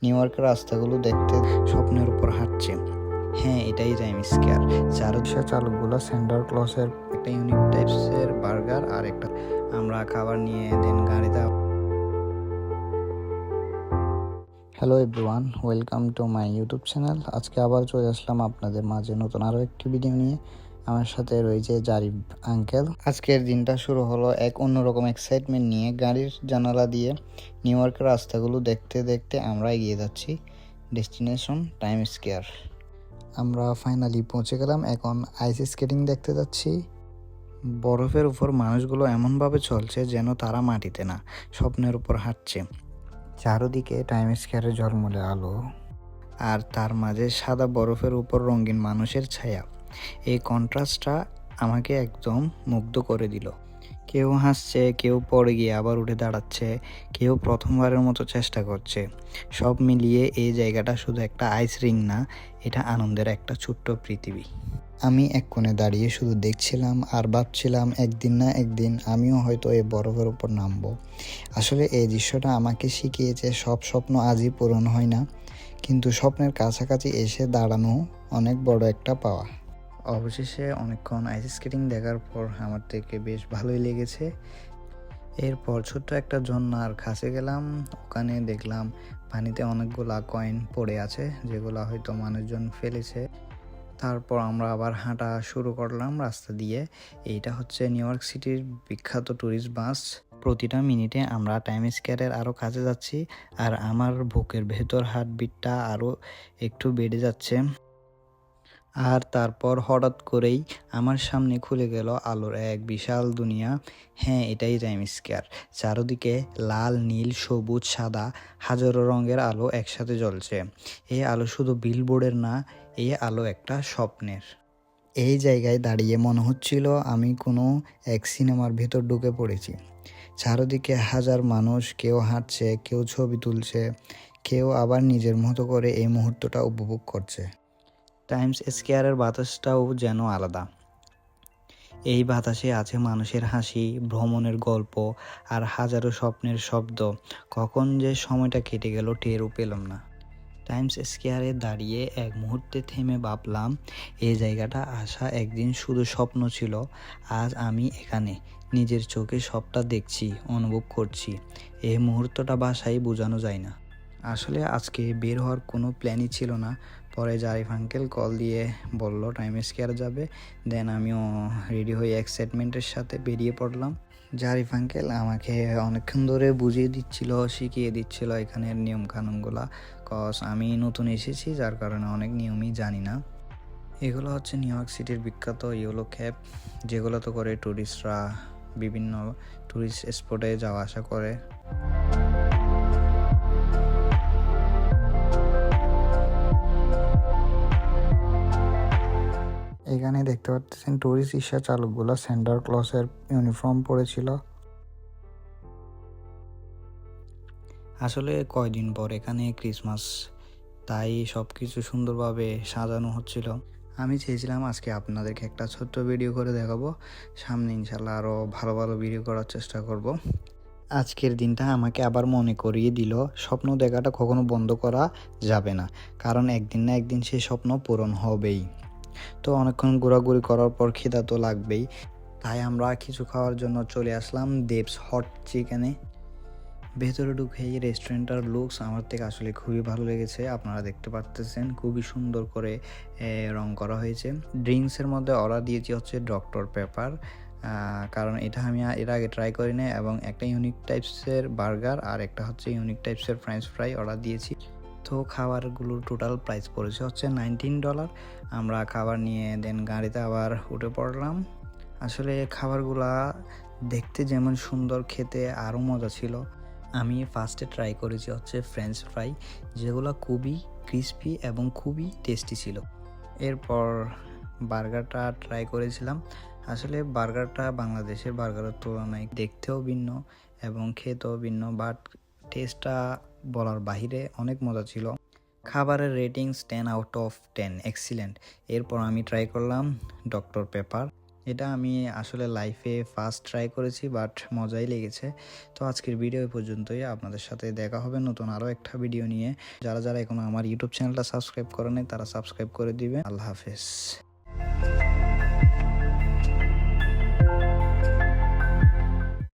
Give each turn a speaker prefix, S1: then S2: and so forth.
S1: New ইয়র্কের রাস্তাগুলো দেখতে স্বপ্নের উপর হাঁটছে। হ্যাঁ, এটাই টাইমস স্কয়ার। চারদিকে চালকগুলো সেন্টা ক্লজের একটা ইউনিক টাইপসের বার্গার আর একটা আমরা খাবার নিয়ে দেন গাড়িতে। Hello everyone, welcome to my YouTube channel. আজকে আবার চলে আসলাম আপনাদের মাঝে নতুন আরও একটি ভিডিও নিয়ে। আমার সাথে রয়েছে জারিফ আঙ্কেল। আজকের দিনটা শুরু হলো এক অন্যরকম এক্সাইটমেন্ট নিয়ে। গাড়ির জানালা দিয়ে নিউ ইয়র্কের রাস্তাগুলো দেখতে দেখতে আমরা এগিয়ে যাচ্ছি ডেস্টিনেশন টাইমস স্কয়ার। আমরা ফাইনালি পৌঁছে গেলাম। এখন আইস স্কেটিং দেখতে যাচ্ছি। বরফের উপর মানুষগুলো এমনভাবে চলছে যেন তারা মাটিতে না, স্বপ্নের উপর হাঁটছে। চারদিকে টাইমস স্কয়ারের ঝলমলে আলো, আর তার মাঝে সাদা বরফের উপর রঙিন মানুষের ছায়া। এই কন্ট্রাস্টটা আমাকে একদম মুগ্ধ করে দিল। কেউ হাসছে, কেউ পড়ে গিয়ে আবার উঠে দাঁড়াচ্ছে, কেউ প্রথমবারের মতো চেষ্টা করছে। সব মিলিয়ে এই জায়গাটা শুধু একটা আইস রিং না, এটা আনন্দের একটা ছোট্ট পৃথিবী। আমি এক কোণে দাঁড়িয়ে শুধু দেখছিলাম আর ভাবছিলাম একদিন না একদিন আমিও হয়তো এই বরফের উপর নামবো। আসলে এই দৃশ্যটা আমাকে শিখিয়েছে সব স্বপ্ন আজই পূরণ হয় না, কিন্তু স্বপ্নের কাছাকাছি এসে দাঁড়ানো অনেক বড় একটা পাওয়া। অবশেষে অনেকক্ষণ আইস স্কেটিং দেখার পর আমার থেকে বেশ ভালোই লেগেছে। এরপর ছোট্ট একটা ঝর্ণার কাছে গেলাম। ওখানে দেখলাম পানিতে অনেকগুলা কয়েন পড়ে আছে, যেগুলো হয়তো মানুষজন ফেলেছে। তারপর আমরা আবার হাঁটা শুরু করলাম রাস্তা দিয়ে। এইটা হচ্ছে নিউ ইয়র্ক সিটির বিখ্যাত ট্যুরিস্ট বাস। প্রতিটা মিনিটে আমরা টাইমস স্কয়ারের আরও কাছে যাচ্ছি, আর আমার বুকের ভেতর হার্টবিটটা আরও একটু বেড়ে যাচ্ছে। আর তারপর হঠাৎ করেই আমার সামনে খুলে গেল আলোর এক বিশাল দুনিয়া। হ্যাঁ, এটাই টাইমস স্কয়ার। চারদিকে লাল, নীল, সবুজ, সাদা হাজারো রঙের আলো একসাথে জ্বলছে। এই আলো শুধু বিলবোর্ডের না, এই আলো একটা স্বপ্নের। এই জায়গায় দাঁড়িয়ে মনে হচ্ছিল আমি কোনো এক সিনেমার ভেতর ঢুকে পড়েছি। চারদিকে হাজার মানুষ, কেউ হাঁটছে, কেউ ছবি তুলছে, কেউ আবার নিজের মতো করে এই মুহূর্তটা উপভোগ করছে। টাইমস স্কয়ারের বাতাসটাও যেন আলাদা। এই বাতাসে আছে মানুষের হাসি, ভ্রমণের গল্প আর হাজারো স্বপ্নের শব্দ। কখন যে সময়টা কেটে গেল টেরও পেলাম না। টাইমস স্কয়ারে দাঁড়িয়ে এক মুহূর্তে থেমে ভাবলাম, এই জায়গাটা আসা একদিন শুধু স্বপ্ন ছিল, আজ আমি এখানে নিজের চোখে সবটা দেখছি, অনুভব করছি। এই মুহূর্তটা ভাষায় বোঝানো যায় না। আসলে আজকে বের হওয়ার কোনো প্ল্যানই ছিল না। পরে জারিফ আঙ্কেল কল দিয়ে বলল টাইমস স্কয়ার যাবে। দেন আমিও রেডি হয়ে এক্সাইটমেন্টের সাথে বেরিয়ে পড়লাম। জারিফ আঙ্কেল আমাকে অনেকক্ষণ ধরে বুঝিয়ে দিচ্ছিল, শিখিয়ে দিচ্ছিল এখানের নিয়মকানুনগুলো। কজ আমি নতুন এসেছি, যার কারণে অনেক নিয়মই জানি না। এগুলো হচ্ছে নিউ ইয়র্ক সিটির বিখ্যাত ইয়েলো ক্যাব, যেগুলোতে করে ট্যুরিস্টরা বিভিন্ন ট্যুরিস্ট স্পটে যাওয়া আসা করে। এখানে দেখতে পাচ্ছেন ট্যুরিস্ট রিক্সা চালকগুলো সেন্টা ক্লজের ইউনিফর্ম পরেছিল। আসলে কয়দিন পর এখানে ক্রিসমাস, তাই সব কিছু সুন্দরভাবে সাজানো হচ্ছিল। আমি চেয়েছিলাম আজকে আপনাদেরকে একটা ছোট্ট ভিডিও করে দেখাবো। সামনে ইনশাল্লাহ আরও ভালো ভালো ভিডিও করার চেষ্টা করব। আজকের দিনটা আমাকে আবার মনে করিয়ে দিল, স্বপ্ন দেখাটা কখনো বন্ধ করা যাবে না, কারণ একদিন না একদিন সেই স্বপ্ন পূরণ হবেই। তো অনেকক্ষণ ঘোরাঘুরি করার পর খিদা তো লাগবেই, তাই আমরা কিছু খাওয়ার জন্য চলে আসলাম দেবস হট চিকেনে। ভেতরে ঢুকে এই রেস্টুরেন্টটার লুকস আমার থেকে আসলে খুবই ভালো লেগেছে। আপনারা দেখতে পাচ্তেছেন খুবই সুন্দর করে রং করা হয়েছে। ড্রিঙ্কসের মধ্যে অর্ডার দিয়েছি হচ্ছে ডক্টর পেপার, কারণ এটা আমি এর আগে ট্রাই করি না, এবং একটা ইউনিক টাইপসের বার্গার আর একটা হচ্ছে ইউনিক টাইপসের ফ্রেঞ্চ ফ্রাই অর্ডার দিয়েছি। তো খাবারগুলোর টোটাল প্রাইস পড়েছে হচ্ছে $19। আমরা খাবার নিয়ে দেন গাড়িতে আবার উঠে পড়লাম। আসলে খাবারগুলা দেখতে যেমন সুন্দর, খেতে আরও মজা ছিল। আমি ফার্স্টে ট্রাই করেছি হচ্ছে ফ্রেঞ্চ ফ্রাই, যেগুলো খুবই ক্রিস্পি এবং খুবই টেস্টি ছিল। এরপর বার্গারটা ট্রাই করেছিলাম। আসলে বার্গারটা বাংলাদেশের বার্গারের তুলনায় দেখতেও ভিন্ন এবং খেতেও ভিন্ন, বাট টেস্টটা বলার বাহিরে অনেক মজা ছিল। খাবারের রেটিংস 10 আউট অফ 10, এক্সিলেন্ট। এরপর আমি ট্রাই করলাম ডক্টর পেপার। এটা আমি আসলে লাইফে ফার্স্ট ট্রাই করেছি, বাট মজাই লেগেছে। তো আজকের ভিডিও পর্যন্তই, আপনাদের সাথে দেখা হবে নতুন আরও একটা ভিডিও নিয়ে। যারা যারা এখনো আমার ইউটিউব চ্যানেলটা সাবস্ক্রাইব করে নাই তারা সাবস্ক্রাইব করে দিবেন। আল্লাহ হাফেজ।